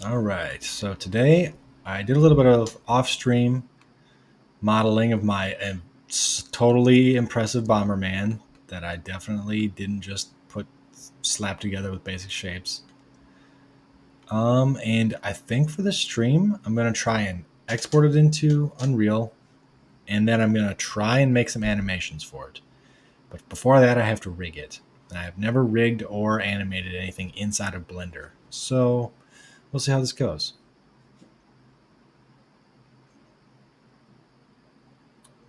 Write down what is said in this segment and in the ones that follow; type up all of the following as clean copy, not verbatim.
All right, so today I did a little bit of off-stream modeling of my totally impressive Bomberman that I definitely didn't just slap together with basic shapes. And I think for the stream, I'm gonna try and export it into Unreal, and then I'm gonna try and make some animations for it. But before that, I have to rig it. And I have never rigged or animated anything inside of Blender, so we'll see how this goes.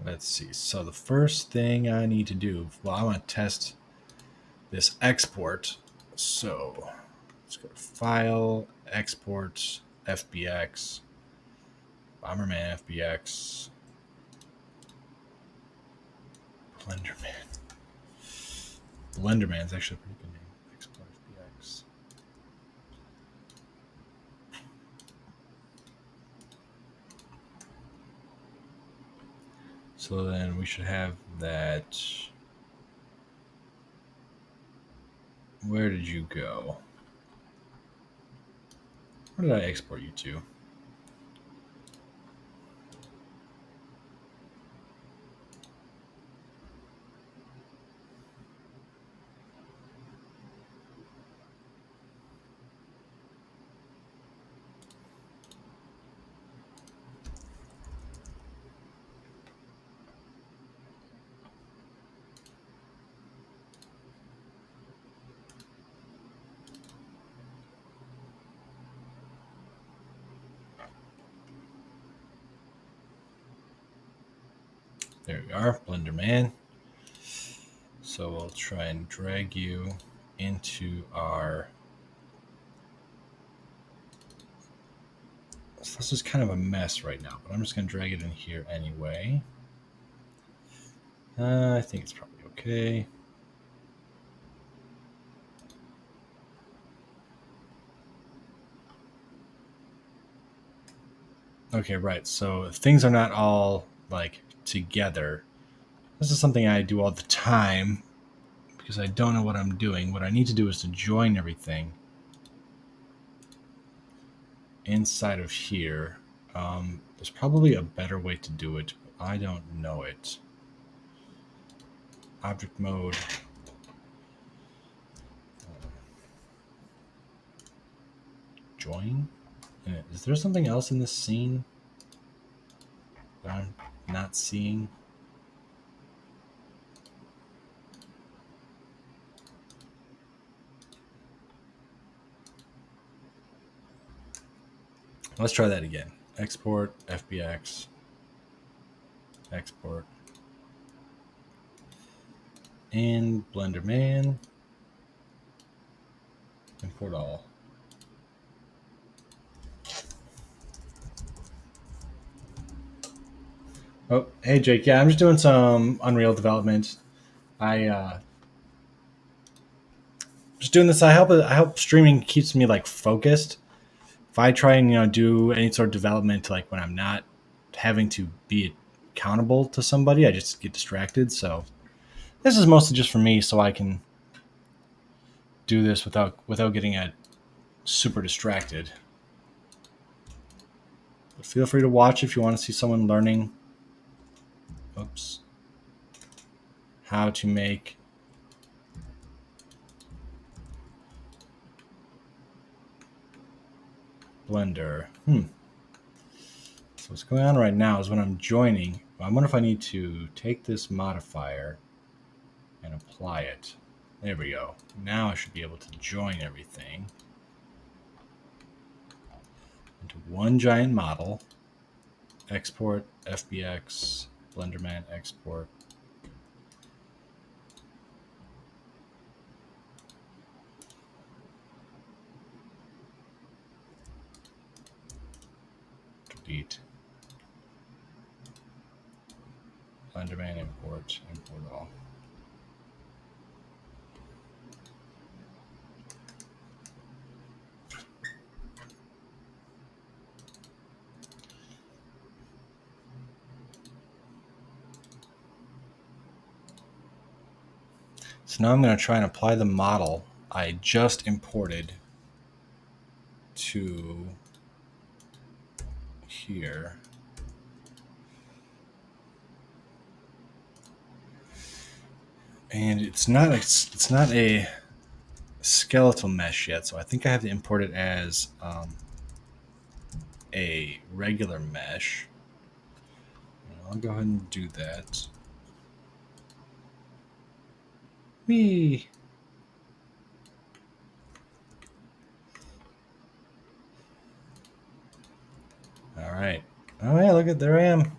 Let's see. So the first thing I need to do, well, I want to test this export. So let's go to File, Export, FBX, Bomberman FBX, Blenderman. Blenderman's actually a pretty good name. Export FBX. So then we should have that. Where did you go? Where did I export you to? There we are, Blenderman. So we'll try and drag you into our. So this is kind of a mess right now, but I'm just going to drag it in here anyway. I think it's probably okay. Okay, right. So if things are not all like together, this is something I do all the time because I don't know what I'm doing. What I need to do is to join everything inside of here. There's probably a better way to do it, but I don't know it. Object mode. Join? Is there something else in this scene that I'm not seeing? Let's try that again. Export, FBX, export, and Blenderman, import all. Oh, hey Jake. Yeah, I'm just doing some Unreal development. Just doing this. I hope streaming keeps me like focused. If I try and do any sort of development like when I'm not having to be accountable to somebody, I just get distracted. So this is mostly just for me, so I can do this without getting super distracted. But feel free to watch if you want to see someone learning. Oops. How to make Blender. So what's going on right now is when I'm joining, I wonder if I need to take this modifier and apply it. There we go. Now I should be able to join everything into one giant model. Export, FBX, Blenderman export. Delete. Blenderman import all. So now I'm going to try and apply the model I just imported to here. And it's not a skeletal mesh yet, so I think I have to import it as a regular mesh. I'll go ahead and do that. Whee! All right. Oh yeah, look at there I am.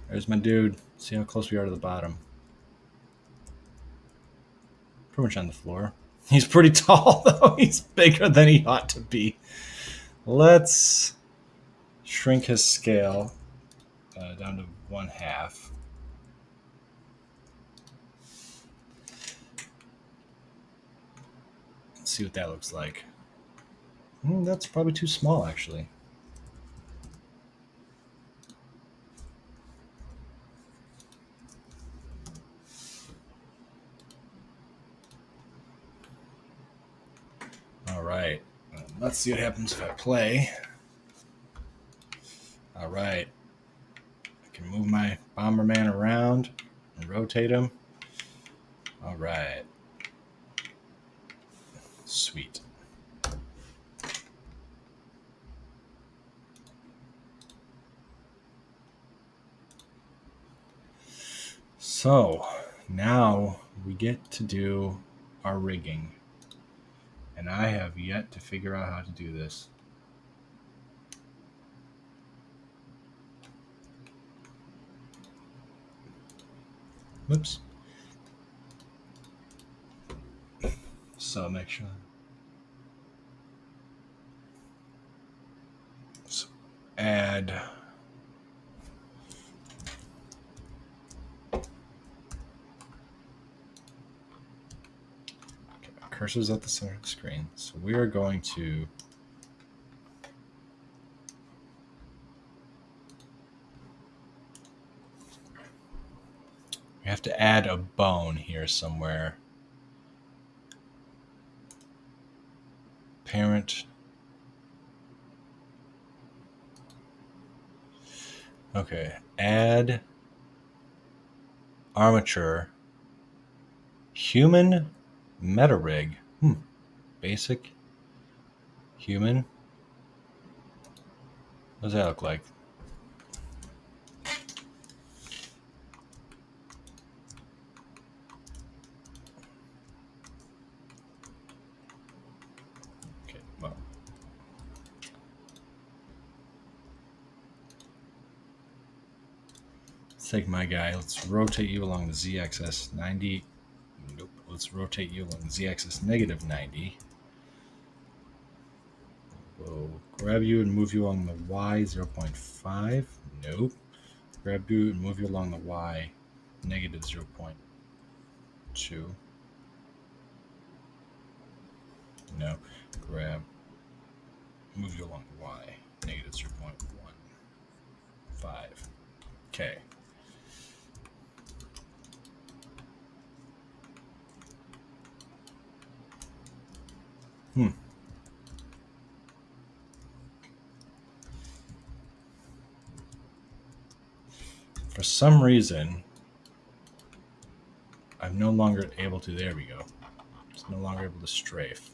There's my dude. See how close we are to the bottom. Pretty much on the floor. He's pretty tall though. He's bigger than he ought to be. Let's shrink his scale down to 1/2. Let's see what that looks like. That's probably too small, actually. All right. Let's see what happens if I play. All right. I can move my Bomberman around and rotate him. All right. Sweet. So now we get to do our rigging. And I have yet to figure out how to do this. Whoops. So make sure. So add. Okay, cursor's at the center of the screen. So we are going to. We have to add a bone here somewhere. Parent. Okay. Add armature. Human meta rig. Basic. Human. What does that look like? Okay, well. Let's take my guy. Let's rotate you along the z-axis 90. Nope. Let's rotate you along the z-axis -90. We'll grab you and move you along the y 0.5. Nope. Grab you and move you along the y -0.2. No. Grab. Move you along the y -0.15. Okay. For some reason, I'm no longer able to. There we go. It's no longer able to strafe.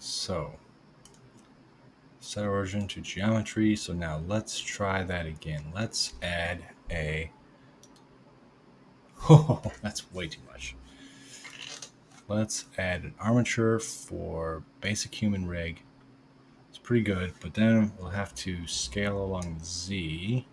So, set origin to geometry. So now let's try that again. Let's add a. Oh, that's way too much. Let's add an armature for basic human rig. It's pretty good, but then we'll have to scale along the Z.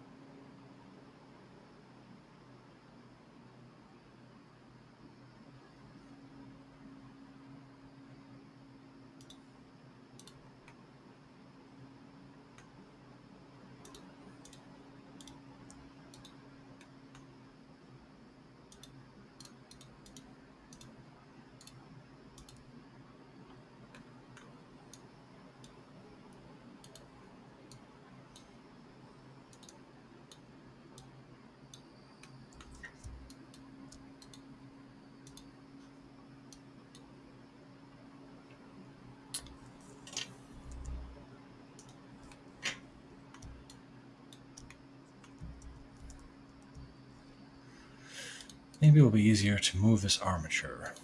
Maybe it'll be easier to move this armature.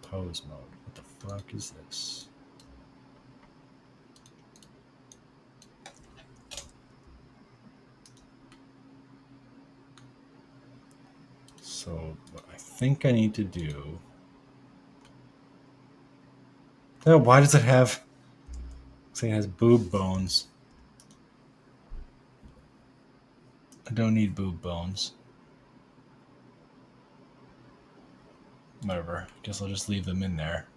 Pose mode. What the fuck is this? So what I think I need to do. Oh, why does it have? Looks like it has boob bones. I don't need boob bones. Whatever. Guess I'll just leave them in there.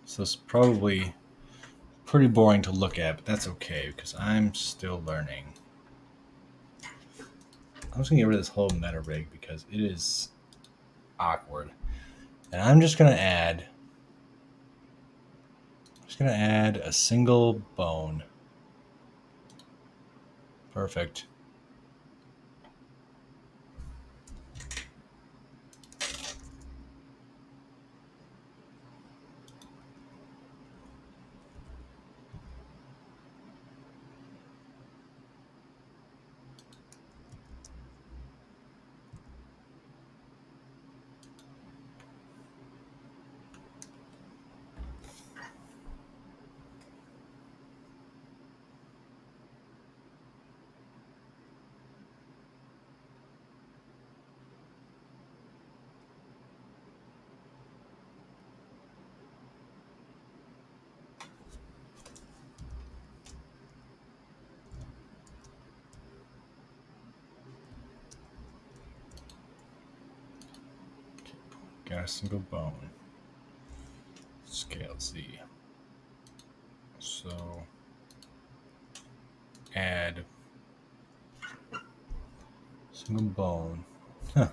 So it's probably pretty boring to look at, but that's okay because I'm still learning. I'm just gonna get rid of this whole meta rig because it is awkward. And I'm just gonna add a single bone. Perfect. Got a single bone. Scale Z. So add single bone. Huh.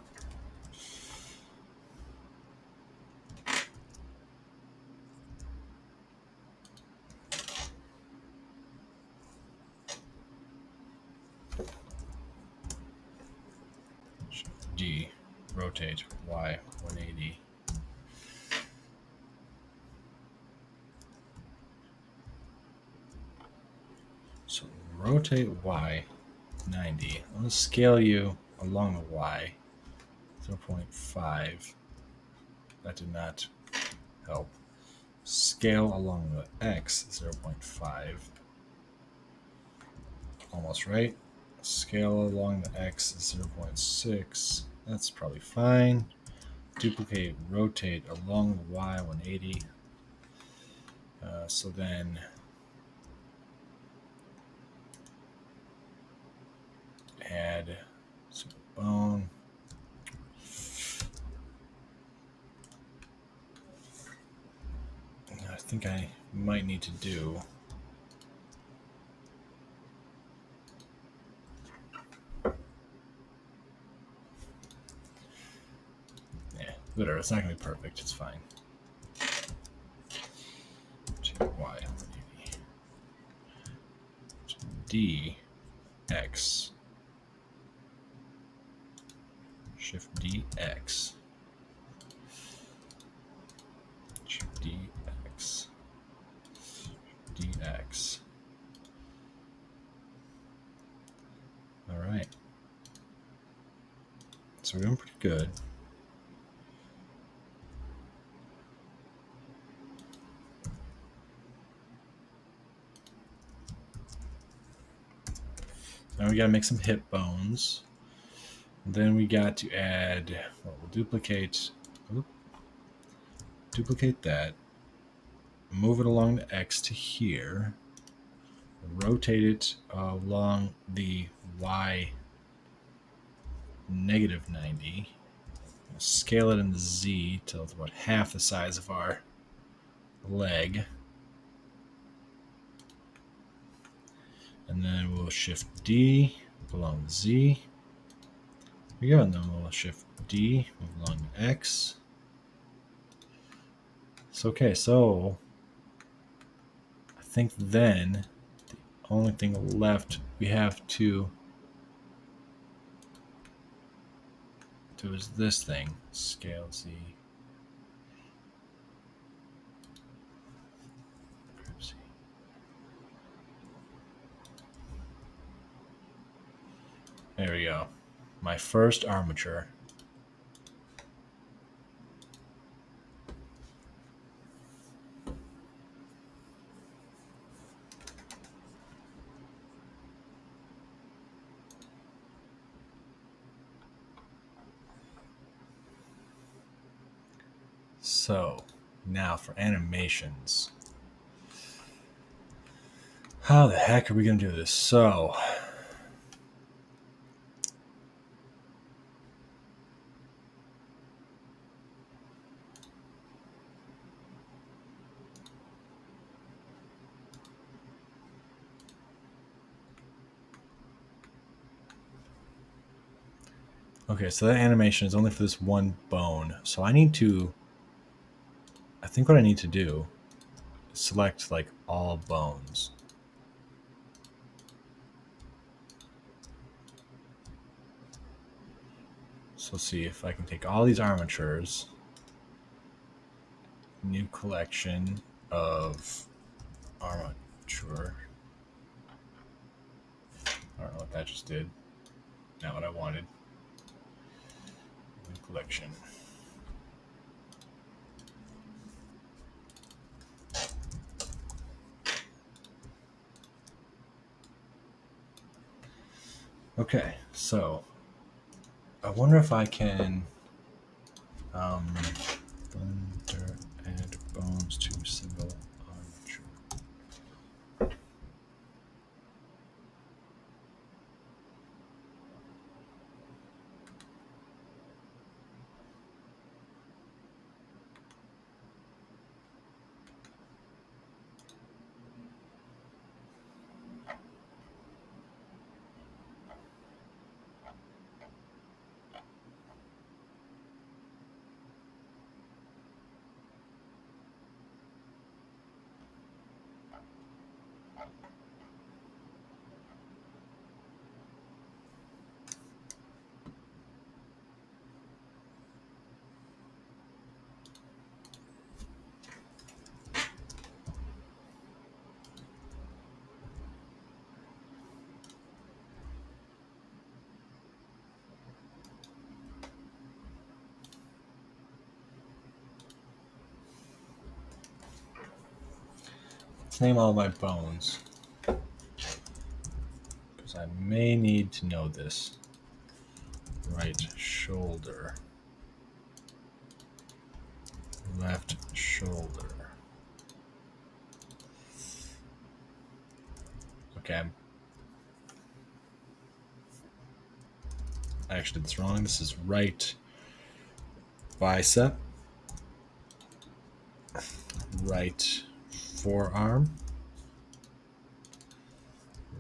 D. Rotate Y 180. So rotate Y 90. I'm going to scale you along the Y 0.5. That did not help. Scale along the X 0.5. Almost right. Scale along the X 0.6. That's probably fine. Duplicate, rotate along the Y 180. So then add some bone. I think I might need to do whatever. It's not gonna be perfect. It's fine. Y 180. D X. Shift DX. Shift DX. DX. All right. So we're doing pretty good. Now we got to make some hip bones. And then we got to add, well, we'll duplicate that, move it along the X to here, rotate it along the Y negative 90, scale it in the Z till it's about half the size of our leg, and then we'll shift D, along Z. We go, and then we'll shift D, move along X. So, okay, so I think then the only thing left we have to do is this thing. Scale Z. There we go. My first armature. So, now for animations. How the heck are we going to do this? So, okay, so that animation is only for this one bone. So I think what I need to do is select like all bones. So let's see if I can take all these armatures, new collection of armature. I don't know what that just did. Not what I wanted. New collection. Okay, so I wonder if I can blender add bones to single armature. Let's name all my bones, because I may need to know this. Right shoulder, left shoulder. Okay, I actually did this wrong. This is right bicep, right forearm,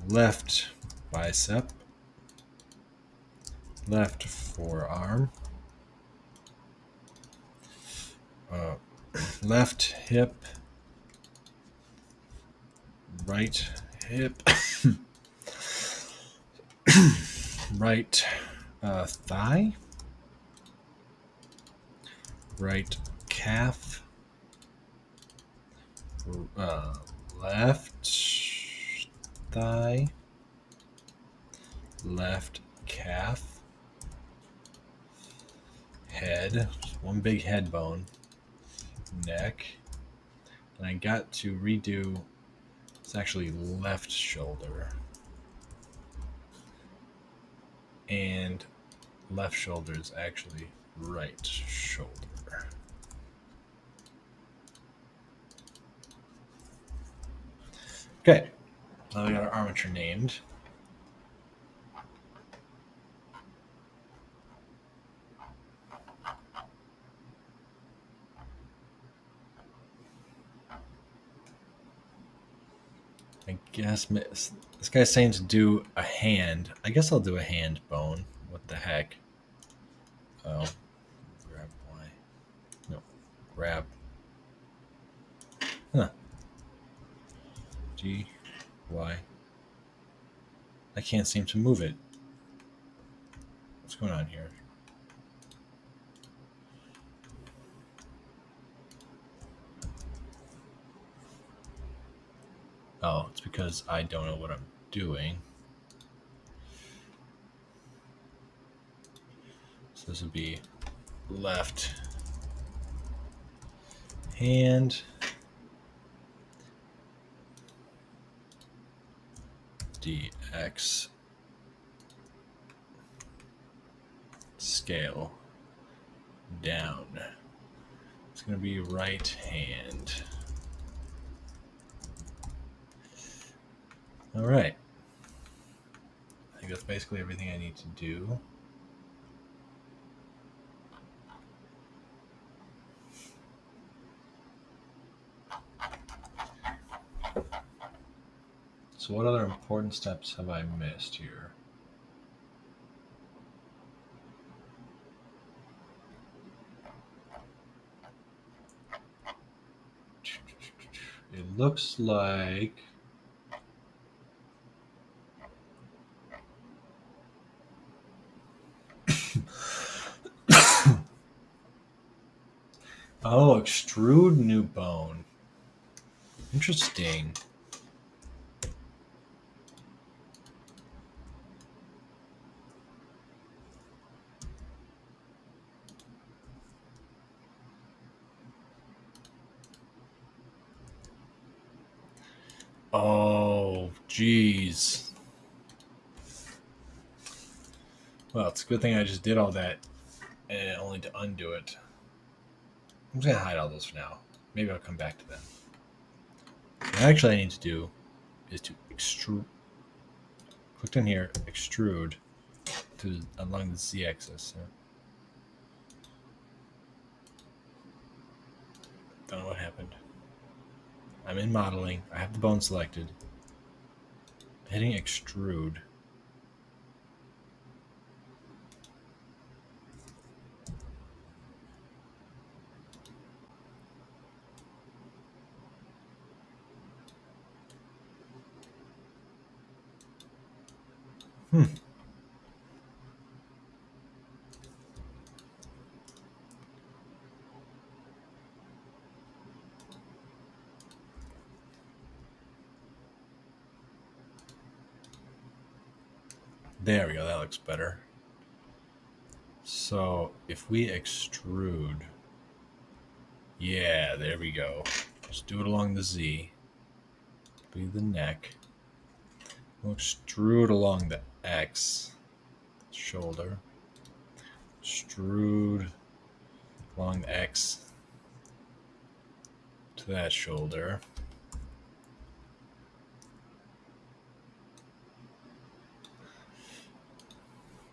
left bicep, left forearm, left hip, right hip, right thigh, right calf, left thigh, left calf, head, one big head bone, neck, and I got to redo, it's actually left shoulder, and left shoulder is actually right shoulder. Okay, now we got our armature named. I guess this guy's saying to do a hand. I guess I'll do a hand bone. What the heck? Oh, grab Y. No, grab. Huh. G, Y. I can't seem to move it. What's going on here? Oh, it's because I don't know what I'm doing. So this would be left hand, dx, scale down. It's going to be right hand. All right. I think that's basically everything I need to do. So what other important steps have I missed here? It looks like oh, extrude new bone. Interesting. Oh, geez. Well, it's a good thing I just did all that and only to undo it. I'm just going to hide all those for now. Maybe I'll come back to them. What actually I need to do is to extrude. Click down here, extrude to along the z-axis. Don't know what happened. I'm in modeling. I have the bone selected. Hitting extrude. There we go. That looks better. So if we extrude, yeah, there we go. Just do it along the Z. Be the neck. We'll extrude along the X, shoulder. Extrude along the X to that shoulder.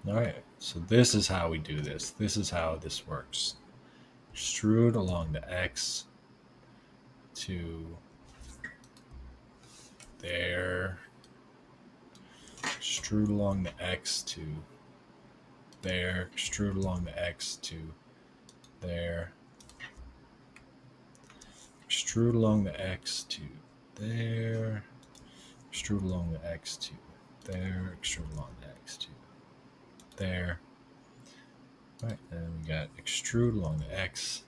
All right, so this is how we do this. This is how this works. Extrude along the X to there. Extrude along the X to there. Extrude along the X to there. Extrude along the X to there. Extrude along the X to there. Extrude along the X to there. All right, and we got extrude along the X.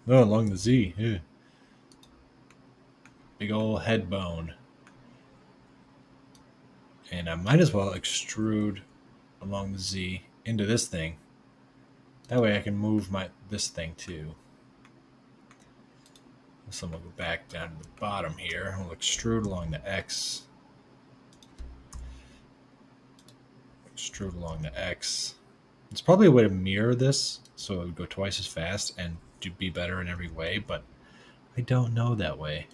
No, along the Z. Ew. Big old head bone. And I might as well extrude along the Z into this thing. That way I can move this thing too. So I'm going to go back down to the bottom here. We'll extrude along the X. Extrude along the X. It's probably a way to mirror this so it would go twice as fast and be better in every way, but I don't know that way.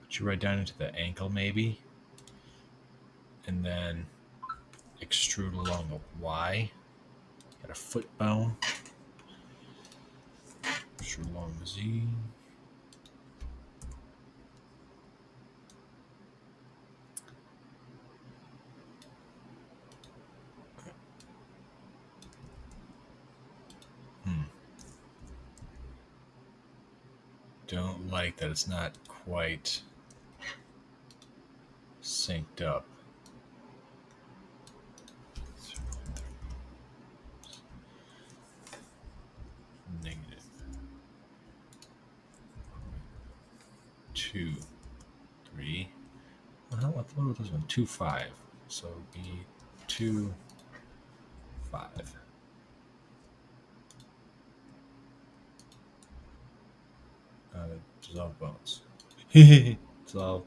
Put you right down into the ankle maybe. And then extrude along the Y. Got a foot bone. Extrude along the Z. don't like that it's not quite synced up. Negative 2, 3. What was this one? 2, 5. So be 2, 5. Dissolve bones. dissolve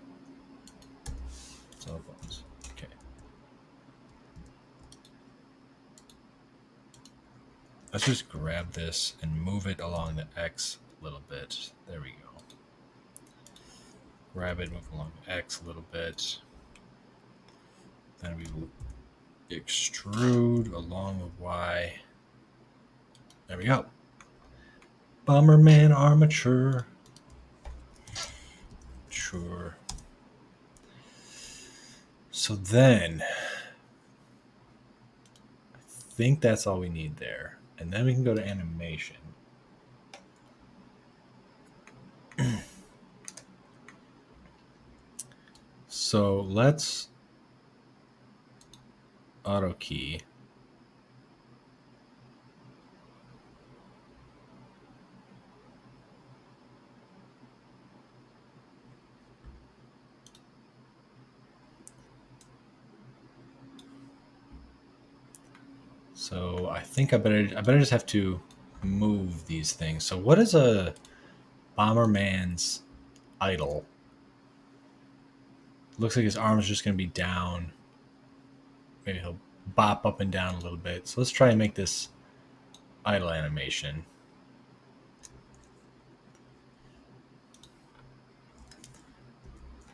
bones. Okay. Let's just grab this and move it along the X a little bit. There we go. Grab it, move along the X a little bit. Then we will extrude along the Y. There we go. Bomberman armature. Sure. So then, I think that's all we need there. And then we can go to animation. So let's auto key. So I think I better just have to move these things. So what is a Bomberman's idle? Looks like his arm's just going to be down. Maybe he'll bop up and down a little bit. So let's try and make this idle animation.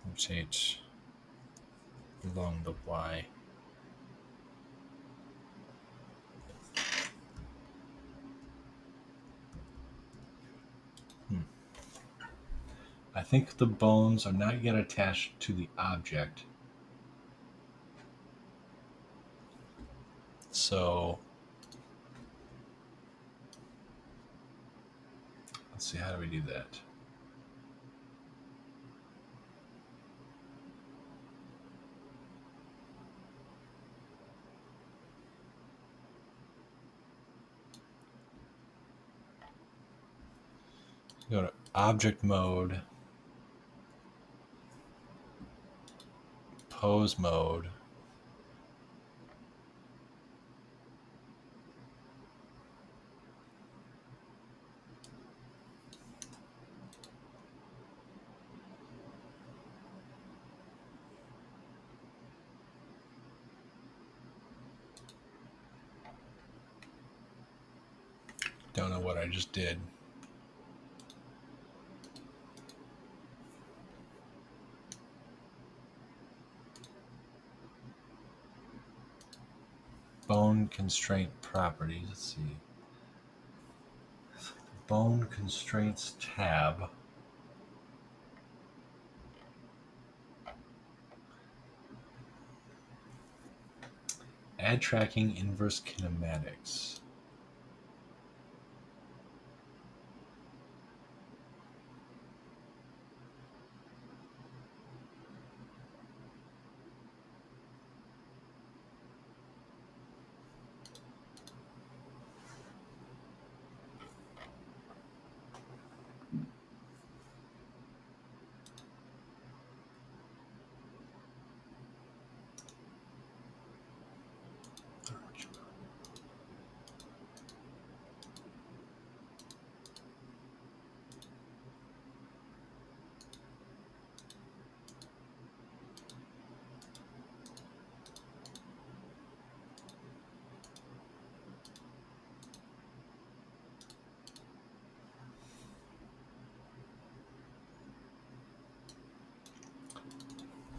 Rotate along the Y. I think the bones are not yet attached to the object. So let's see, how do we do that? Go to object mode, pose mode. Don't know what I just did. Bone constraint properties. Let's see. Bone constraints tab. Add tracking inverse kinematics.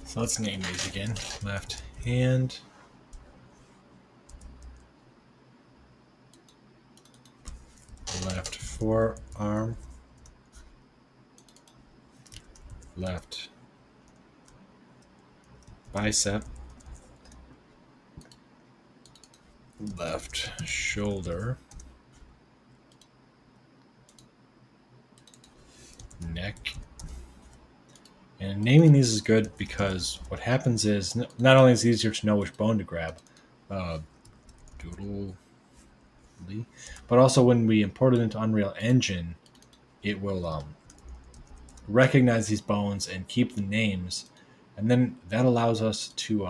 So let's name these again. Left hand. Left forearm. Left bicep. Left shoulder. Neck. back. And naming these is good because what happens is not only is it easier to know which bone to grab, doodle, but also when we import it into Unreal Engine, it will recognize these bones and keep the names, and then that allows us to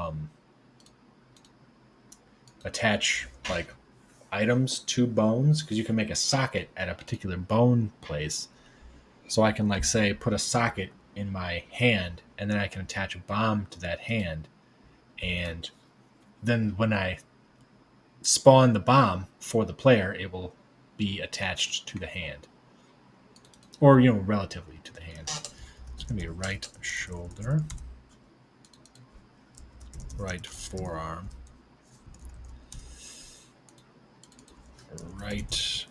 attach like items to bones, because you can make a socket at a particular bone place. So I can like say put a socket in my hand, and then I can attach a bomb to that hand, and then when I spawn the bomb for the player, it will be attached to the hand, or relatively to the hand. It's gonna be a right shoulder, right forearm, right.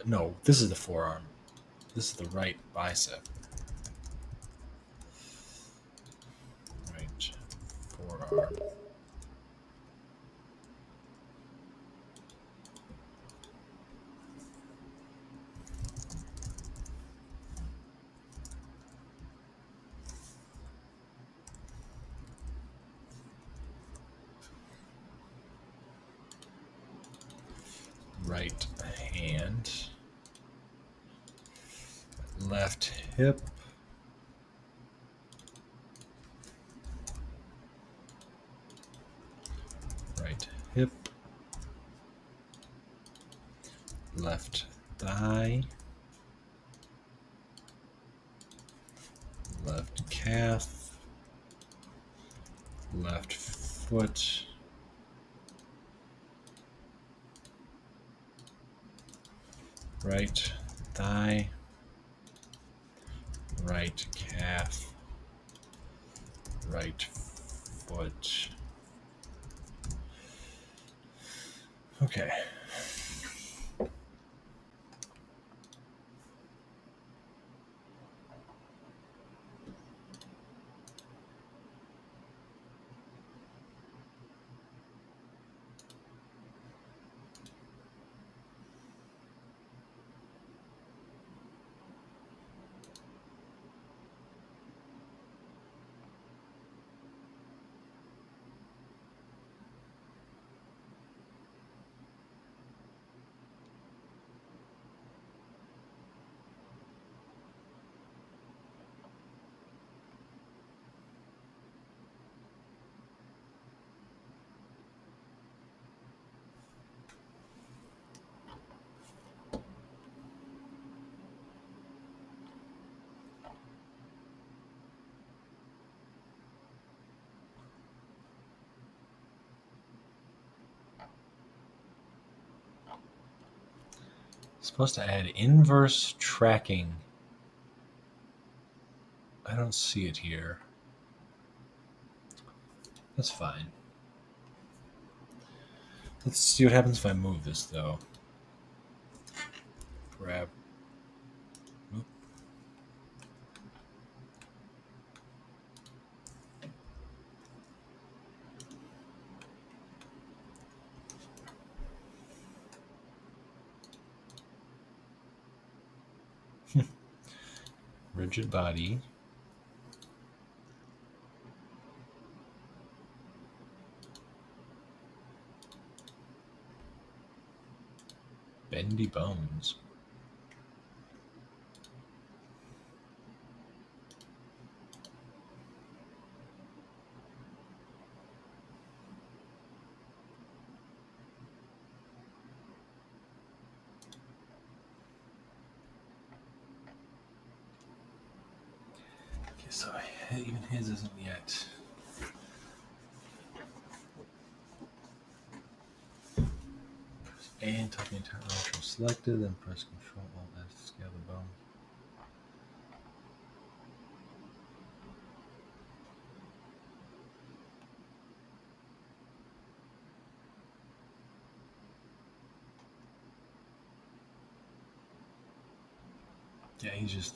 No, this is the forearm. This is the right bicep. Right forearm. Right hand. Left hip. Right hip. Left thigh. Left calf. Left foot. Right thigh. Right calf. Right foot. Okay. Supposed to add inverse tracking. I don't see it here. That's fine. Let's see what happens if I move this, though. Grab. Rigid body. Bendy bones. Okay, so even his isn't yet. And type the entire armature selected, then press Control Alt S to scale the bone. Yeah, he's just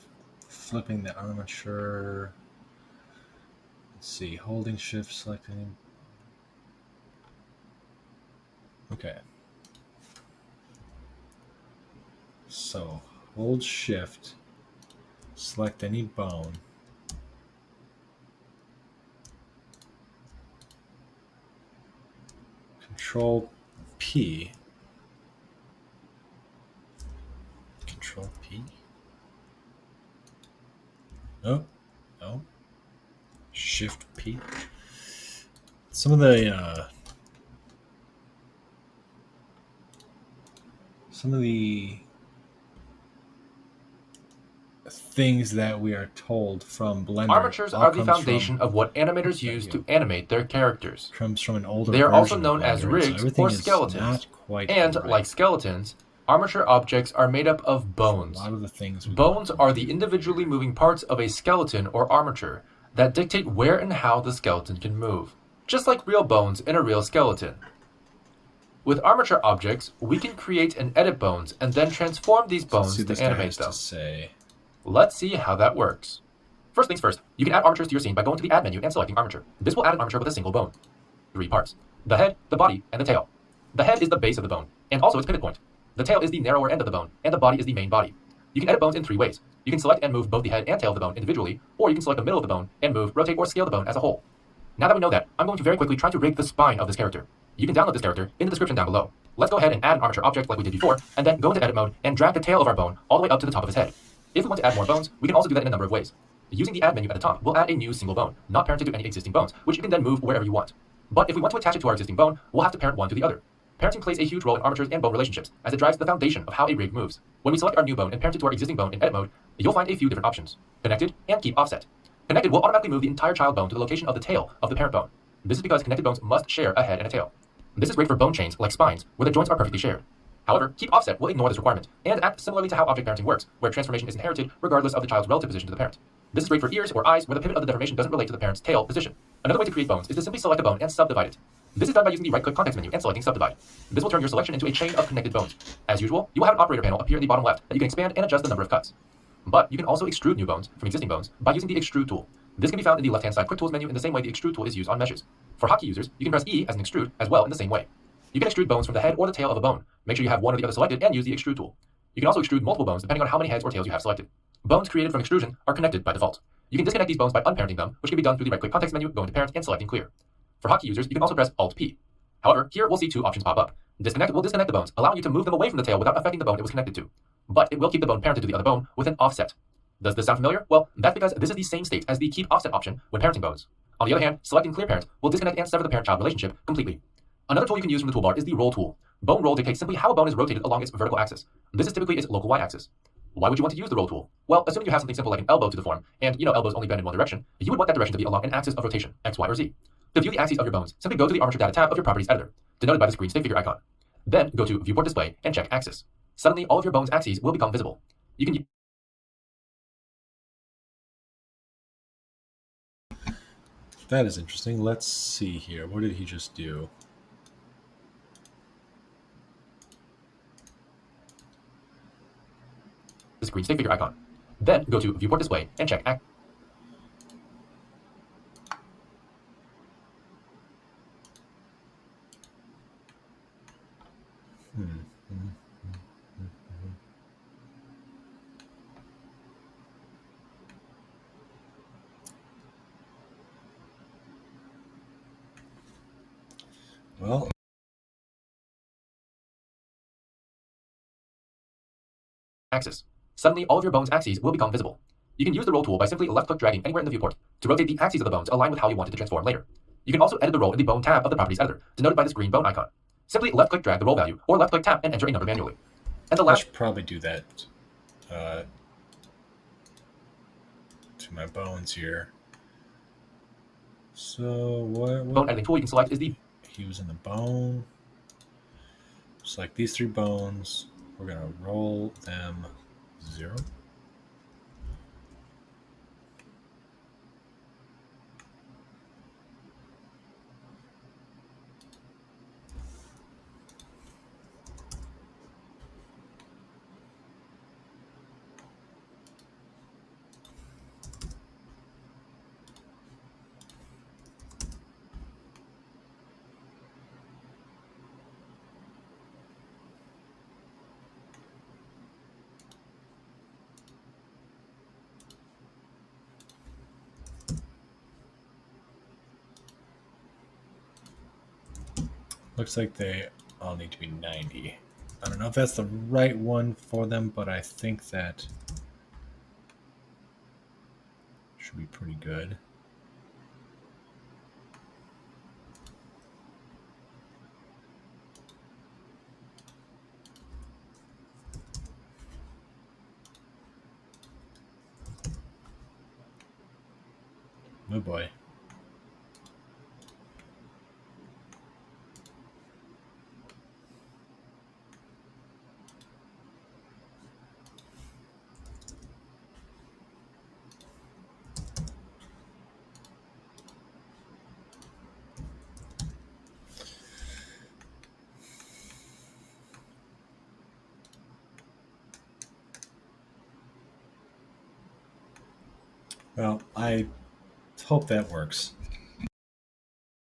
flipping the armature. Let's see, holding shift, selecting. Okay. So hold shift, Select any bone. Control P. Control P. Oh, no. Shift P. Some of the things that we are told from Blender. Armatures are the foundation of what animators use to animate their characters. Comes from an older They are also version known of Blender, as rigs or skeletons. And right. like skeletons, armature objects are made up of bones. A lot of the things bones are the individually moving parts of a skeleton or armature that dictate where and how the skeleton can move, just like real bones in a real skeleton. With armature objects, we can create and edit bones and then transform these bones to animate them. Let's see how that works. First things first, you can add armatures to your scene by going to the Add menu and selecting Armature. This will add an armature with a single bone. 3 parts: the head, the body, and the tail. The head is the base of the bone, and also its pivot point. The tail is the narrower end of the bone, and the body is the main body. You can edit bones in 3 ways. You can select and move both the head and tail of the bone individually, or you can select the middle of the bone and move, rotate, or scale the bone as a whole. Now that we know that, I'm going to very quickly try to rig the spine of this character. You can download this character in the description down below. Let's go ahead and add an armature object like we did before, and then go into edit mode and drag the tail of our bone all the way up to the top of his head. If we want to add more bones, we can also do that in a number of ways. Using the Add menu at the top, we'll add a new single bone, not parented to any existing bones, which you can then move wherever you want. But if we want to attach it to our existing bone, we'll have to parent one to the other. Parenting plays a huge role in armatures and bone relationships, as it drives the foundation of how a rig moves. When we select our new bone and parent it to our existing bone in edit mode, you'll find a few different options: connected and keep offset. Connected will automatically move the entire child bone to the location of the tail of the parent bone. This is because connected bones must share a head and a tail. This is great for bone chains like spines, where the joints are perfectly shared. However, keep offset will ignore this requirement and act similarly to how object parenting works, where transformation is inherited regardless of the child's relative position to the parent. This is great for ears or eyes where the pivot of the deformation doesn't relate to the parent's tail position. Another way to create bones is to simply select a bone and subdivide it. This is done by using the right-click context menu and selecting Subdivide. This will turn your selection into a chain of connected bones. As usual, you will have an operator panel appear in the bottom left that you can expand and adjust the number of cuts. But you can also extrude new bones from existing bones by using the Extrude tool. This can be found in the left-hand side Quick Tools menu in the same way the Extrude tool is used on meshes. For hotkey users, you can press E as an extrude as well in the same way. You can extrude bones from the head or the tail of a bone. Make sure you have one or the other selected and use the Extrude tool. You can also extrude multiple bones depending on how many heads or tails you have selected. Bones created from extrusion are connected by default. You can disconnect these bones by unparenting them, which can be done through the right-click context menu, going to Parent, and selecting Clear. For hotkey users, you can also press Alt-P. However, here we'll see 2 options pop up. Disconnect will disconnect the bones, allowing you to move them away from the tail without affecting the bone it was connected to. But it will keep the bone parented to the other bone with an offset. Does this sound familiar? Well, that's because this is the same state as the Keep Offset option when parenting bones. On the other hand, selecting Clear Parent will disconnect and sever the parent-child relationship completely. Another tool you can use from the toolbar is the Roll tool. Bone roll dictates simply how a bone is rotated along its vertical axis. This is typically its local y-axis. Why would you want to use the Roll tool? Well, assuming you have something simple like an elbow to deform, and elbows only bend in one direction, you would want that direction to be along an axis of rotation, X, Y, or Z. To view the axes of your bones, simply go to the Armature Data tab of your Properties editor, denoted by this green stick figure icon. Then go to Viewport Display and check Axis. Suddenly, all of your bones' axes will become visible. You can That is interesting. Let's see here. What did he just do? this green stick figure icon. Then go to Viewport Display and check Axis. Well, Axis. Suddenly, all of your bones' axes will become visible. You can use the Roll tool by simply left-click dragging anywhere in the viewport to rotate the axes of the bones to align with how you want it to transform later. You can also edit the roll in the Bone tab of the Properties editor, denoted by this green bone icon. Simply left-click drag the roll value, or left-click tap and enter a number manually. And the last... I should probably do that to my bones here. So what bone editing tool you can select is the... Using the bone. Select these 3 bones. We're going to roll them 0. Looks like they all need to be 90. I don't know if that's the right one for them, but I think that should be pretty good. Oh boy. Well, I hope that works.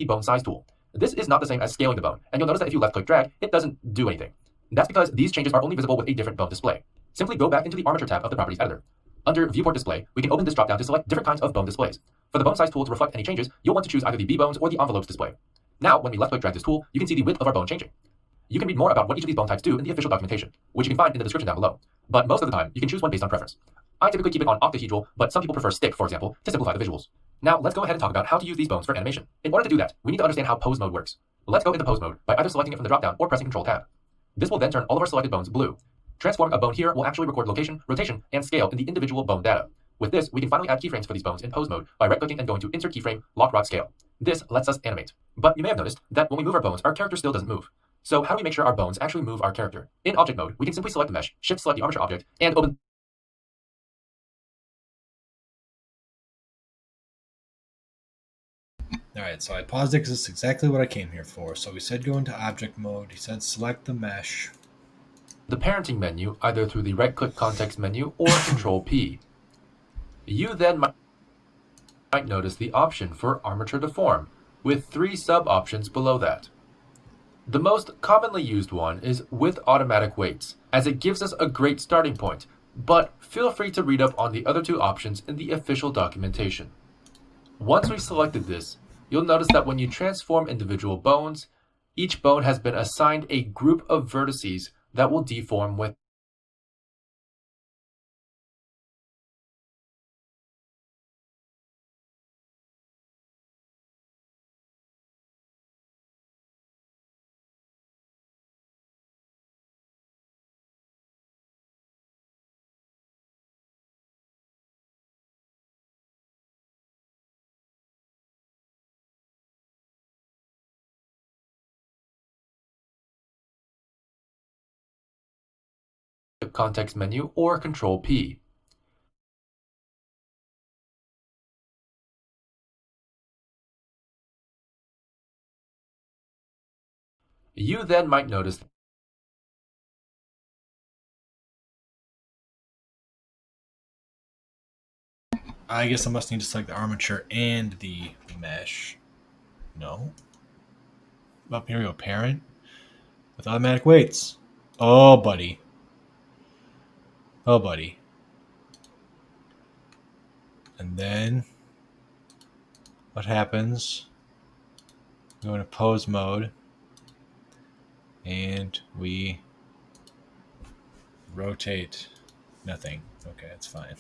Bone size tool. This is not the same as scaling the bone, and you'll notice that if you left-click drag, it doesn't do anything. That's because these changes are only visible with a different bone display. Simply go back into the Armature tab of the Properties editor. Under Viewport Display, we can open this dropdown to select different kinds of bone displays. For the bone size tool to reflect any changes, you'll want to choose either the B-bones or the envelopes display. Now, when we left-click drag this tool, you can see the width of our bone changing. You can read more about what each of these bone types do in the official documentation, which you can find in the description down below. But most of the time, you can choose one based on preference. I typically keep it on octahedral, but some people prefer stick, for example, to simplify the visuals. Now, let's go ahead and talk about how to use these bones for animation. In order to do that, we need to understand how pose mode works. Let's go into pose mode by either selecting it from the dropdown or pressing Ctrl Tab. This will then turn all of our selected bones blue. Transforming a bone here will actually record location, rotation, and scale in the individual bone data. With this, we can finally add keyframes for these bones in pose mode by right-clicking and going to Insert Keyframe, Lock Rock Scale. This lets us animate. But you may have noticed that when we move our bones, our character still doesn't move. So how do we make sure our bones actually move our character? In object mode, we can simply select the mesh, shift select the armature object, and open. Alright, so I paused it because it's exactly what I came here for. So we said go into object mode. He said select the mesh. The parenting menu either through the right-click context menu or Control P. You then might notice the option for Armature Deform, with 3 sub-options below that. The most commonly used one is with automatic weights, as it gives us a great starting point, but feel free to read up on the other 2 options in the official documentation. Once we've selected this, you'll notice that when you transform individual bones, each bone has been assigned a group of vertices that will deform with. The context menu or Control P. You then might notice I guess I must need to select the armature and the mesh. No. Up here we go, parent. With automatic weights. Oh, buddy. Oh, buddy. And then what happens? We go into pose mode. And we rotate nothing. Okay, that's fine.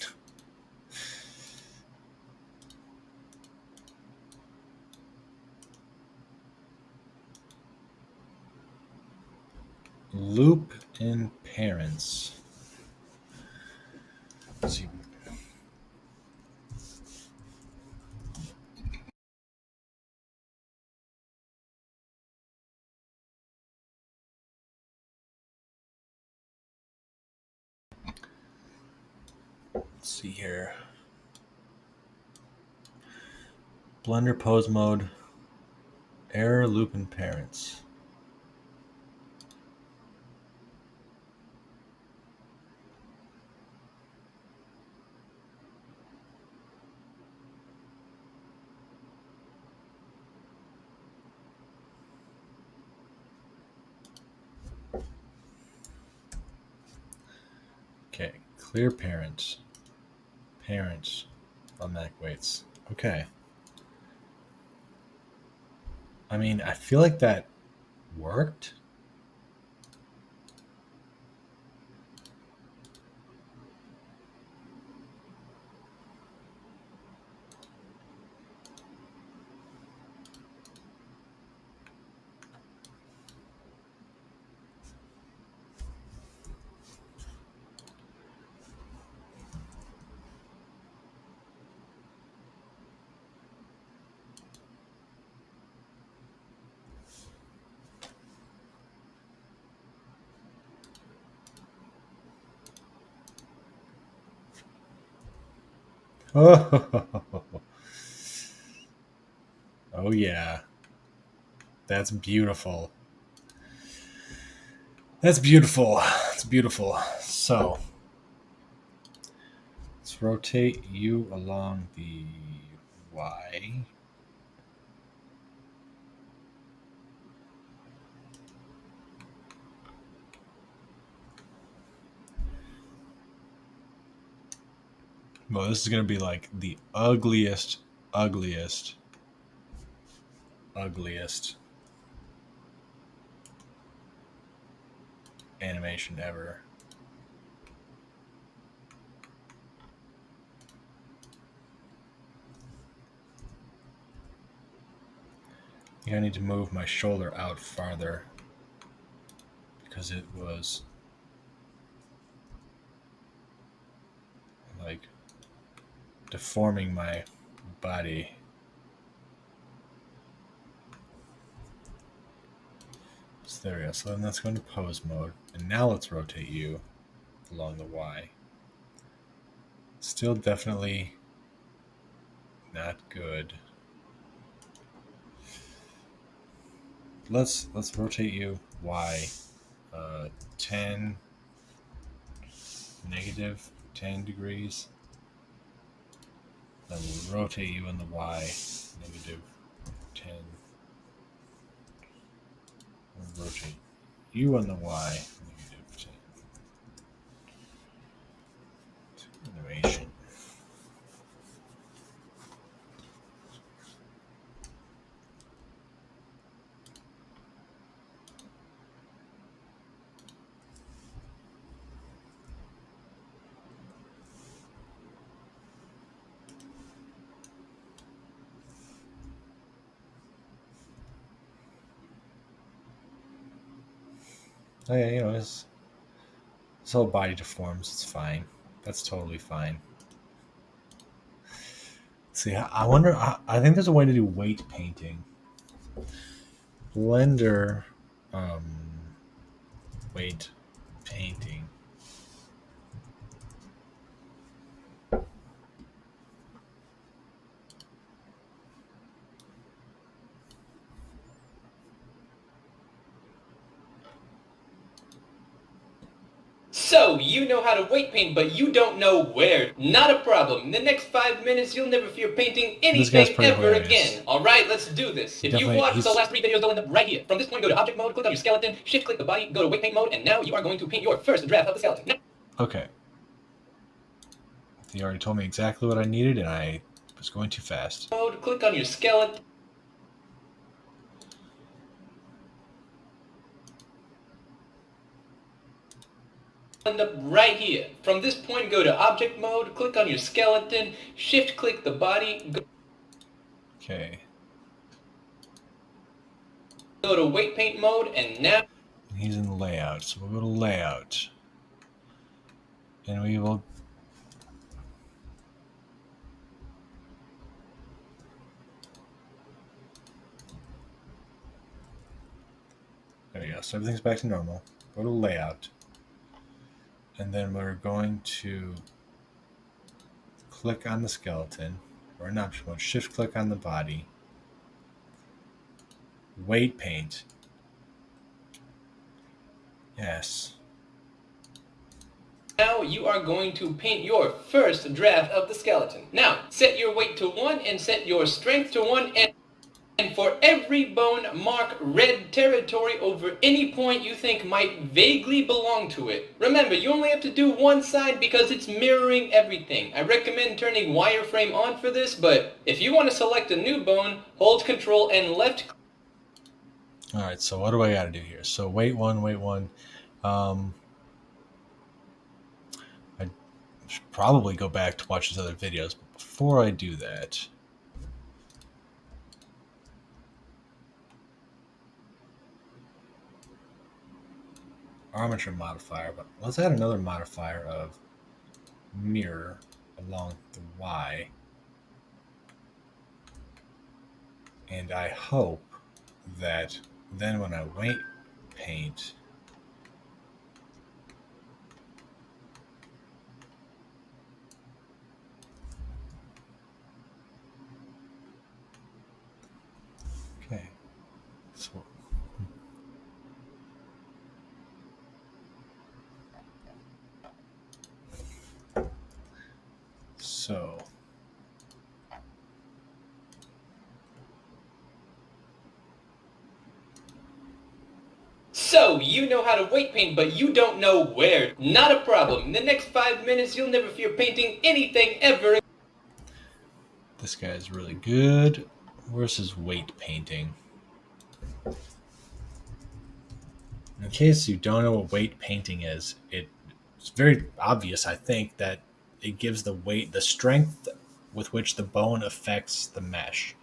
Loop in parents. Let's see. Let's see here. Blender pose mode. Error loop in parents. Okay, clear parents. Parents. Automatic weights. Okay. I mean, I feel like that worked? Oh, oh yeah. That's beautiful. That's beautiful. That's beautiful. So let's rotate you along the Y. Well, this is going to be like the ugliest animation ever. I think I need to move my shoulder out farther because it was like deforming my body. So there we go. So then let's go into pose mode. And now let's rotate you along the Y. Still definitely not good. Let's rotate you Y 10 negative 10 degrees. Then we'll rotate you in the Y negative 10. We'll rotate you on the Y negative 10. Animation. Oh yeah, you know, his whole body deforms. It's fine. That's totally fine. See, I wonder. I think there's a way to do weight painting. Blender, weight painting. So, you know how to weight paint, but you don't know where. Not a problem. In the next 5 minutes, you'll never fear painting anything ever hilarious. again. Alright, let's do this. If you've watched the last 3 videos, they'll end up right here. From this point, go to object mode, click on your skeleton, shift click the body, go to weight paint mode, and now you are going to paint your first draft of the skeleton. Okay. He already told me exactly what I needed, and I was going too fast. Mode, click on your skeleton. End up right here. From this point, go to object mode, click on your skeleton, shift click the body, Okay. go to weight paint mode, and now He's in layout, so we'll go to layout. And we will there we go. So everything's back to normal. Go to layout. And then we're going to click on the skeleton, or an option mode, shift click on the body. Weight paint. Yes. now you are going to paint your first draft of the skeleton. Now, set your weight to 1 and set your strength to 1, and for every bone, mark red territory over any point you think might vaguely belong to it. Remember, you only have to do one side because it's mirroring everything. I recommend turning wireframe on for this, but if you want to select a new bone, hold Control and left All right, so what do I got to do here? So weight one. Um, I should probably go back to watch his other videos, but before I do that, armature modifier, but let's add another modifier of mirror along the Y. And I hope that then when I weight paint, okay, so So, you know how to weight paint, but you don't know where. Not a problem. In the next 5 minutes, you'll never fear painting anything ever. this guy is really good. Where's his weight painting? In case you don't know what weight painting is, it's very obvious, I think, that it gives the weight, the strength with which the bone affects the mesh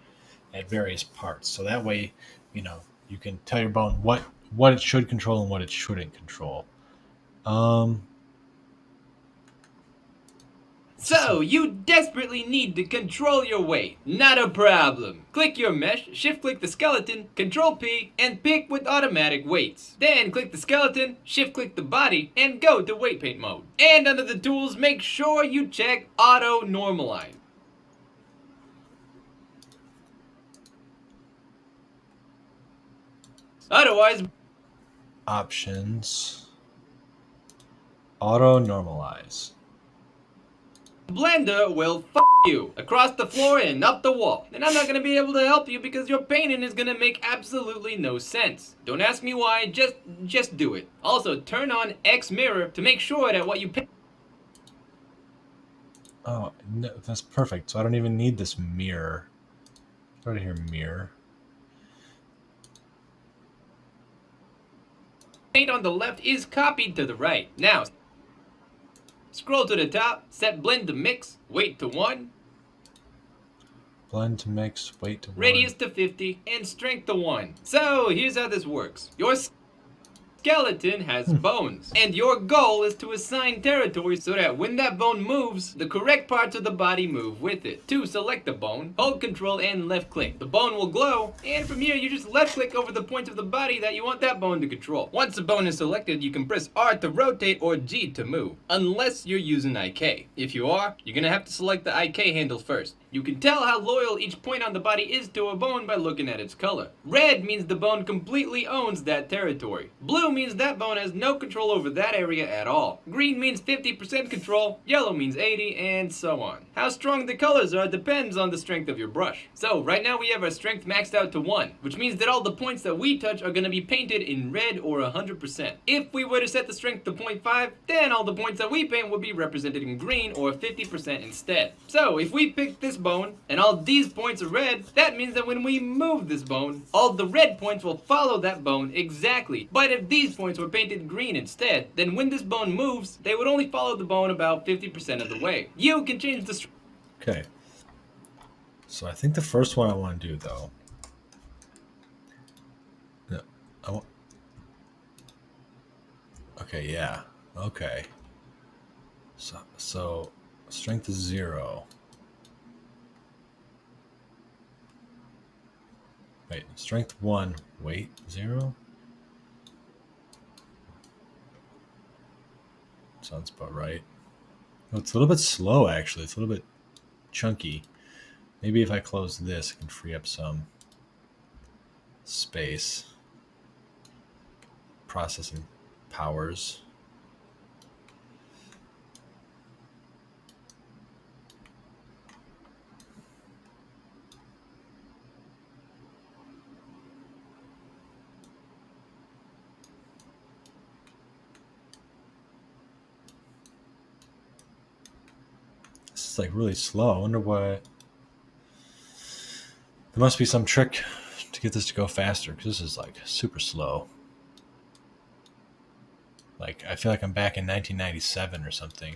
at various parts. So that way, you can tell your bone what it should control and what it shouldn't control. So, you desperately need to control your weight. Not a problem. Click your mesh, shift-click the skeleton, Control-P, and pick with automatic weights. Then click the skeleton, shift-click the body, and go to weight paint mode. And under the tools, make sure you check Auto Normalize. Otherwise, Options. Auto normalize. Blender will you across the floor and up the wall. And I'm not going to be able to help you because your painting is going to make absolutely no sense. Don't ask me why, just do it. Also, turn on X mirror to make sure that what you paint. Oh, no, that's perfect. So I don't even need this mirror. Right here, mirror. Paint on the left is copied to the right. Now, scroll to the top, set blend to mix, weight to 1, Blend to mix, weight to 1. radius to 50, and strength to 1. So, here's how this works. Your skeleton has bones, and your goal is to assign territory so that when that bone moves, the correct parts of the body move with it. To select the bone, hold Control and left click. The bone will glow, and from here you just left click over the point of the body that you want that bone to control. Once the bone is selected, you can press R to rotate or G to move, unless you're using IK. If you are, you're gonna have to select the IK handle first. You can tell how loyal each point on the body is to a bone by looking at its color. Red means the bone completely owns that territory. Blue means that bone has no control over that area at all. Green means 50% control, yellow means 80, and so on. How strong the colors are depends on the strength of your brush. So right now we have our strength maxed out to 1, which means that all the points that we touch are going to be painted in red or 100%. If we were to set the strength to 0.5, then all the points that we paint would be represented in green or 50% instead. So if we pick this bone and all these points are red, that means that when we move this bone, all the red points will follow that bone exactly. But if these points were painted green instead, then when this bone moves, they would only follow the bone about 50% of the way. You can change the Okay. So I think the first one I want to do, though. No, I want. Okay, yeah. Okay. So strength is 0. Wait, strength 1, weight 0? Sounds about right. No, it's a little bit slow, actually. It's a little bit chunky. Maybe if I close this, I can free up some space. Processing powers. This is like really slow. I wonder what. There must be some trick to get this to go faster because this is like super slow. Like I feel like I'm back in 1997 or something.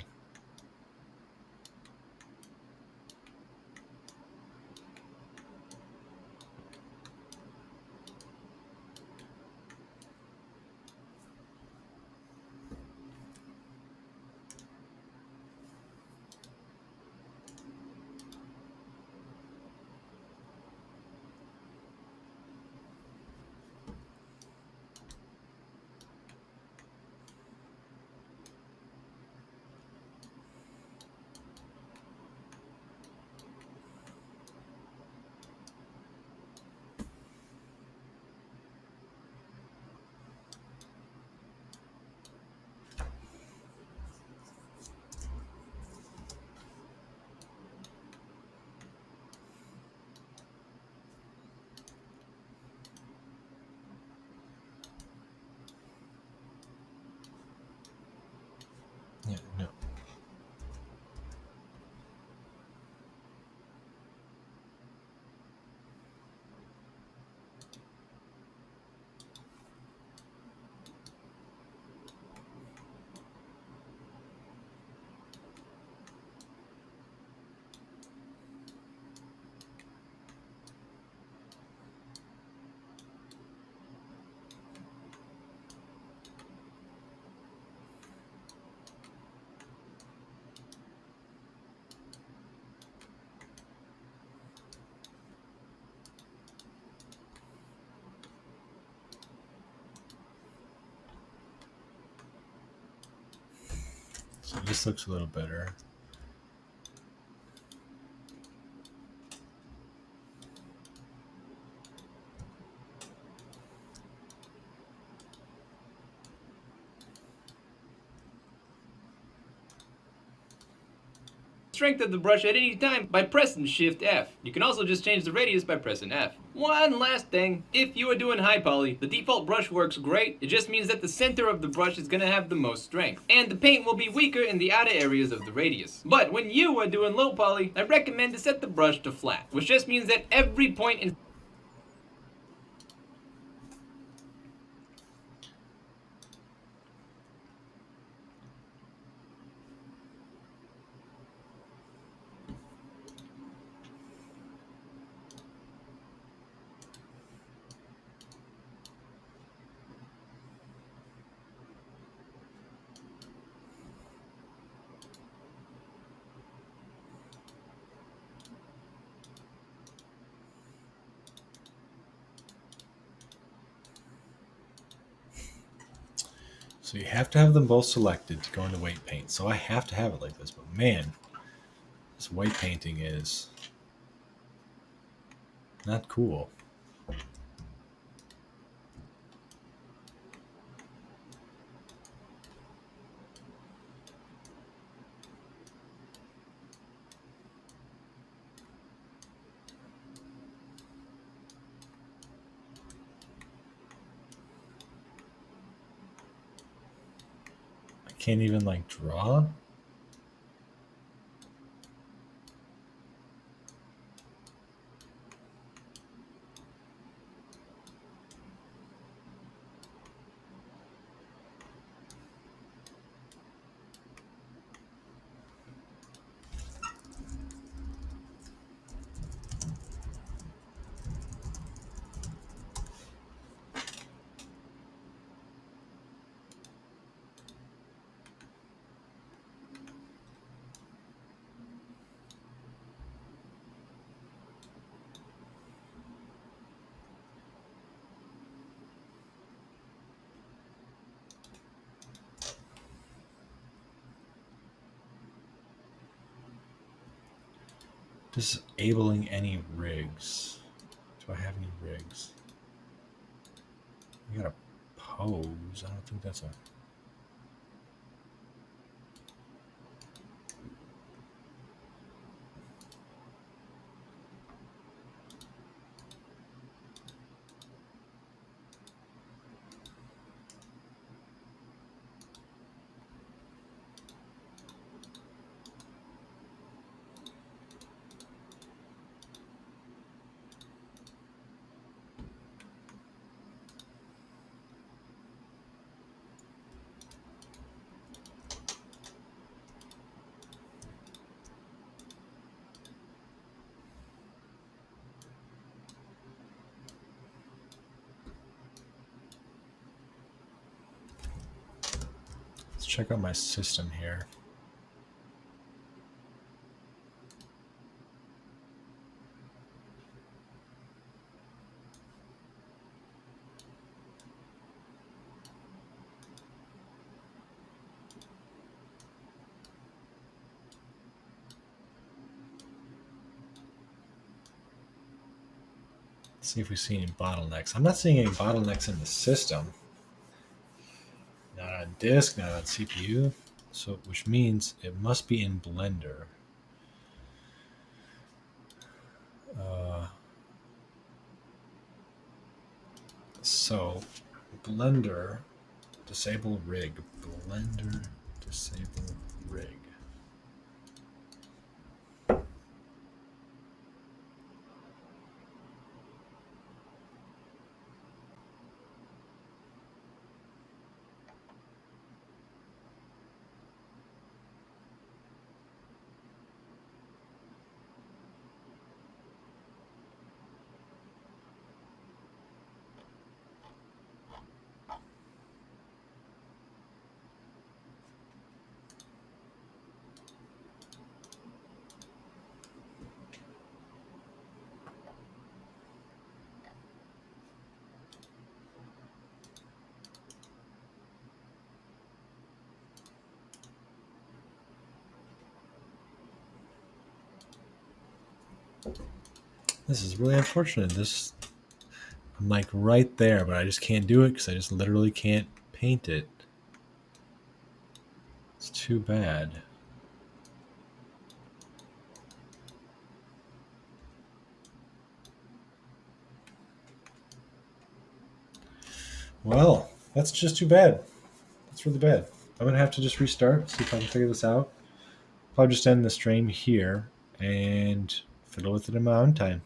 Yeah, no. So this looks a little better. Strength of the brush at any time by pressing Shift F. You can also just change the radius by pressing F. One last thing, if you are doing high poly, the default brush works great. It just means that the center of the brush is going to have the most strength, and the paint will be weaker in the outer areas of the radius. But when you are doing low poly, I recommend to set the brush to flat, which just means that every point in So you have to have them both selected to go into weight paint. So I have to have it like this. But man, this weight painting is not cool. I can't even like draw. Disabling any rigs. Do I have any rigs? You gotta pose. I don't think that's a. check out my system here. See if we see any bottlenecks. I'm not seeing any bottlenecks in the system. Not on disk, not on CPU. So, which means it must be in Blender. So, Blender disable rig. Blender disable rig. This is really unfortunate. I'm like right there, but I just can't do it because I just literally can't paint it. It's too bad. Well, that's just too bad. That's really bad. I'm going to have to just restart, see if I can figure this out. I'll just end the stream here and fiddle with it in my own time.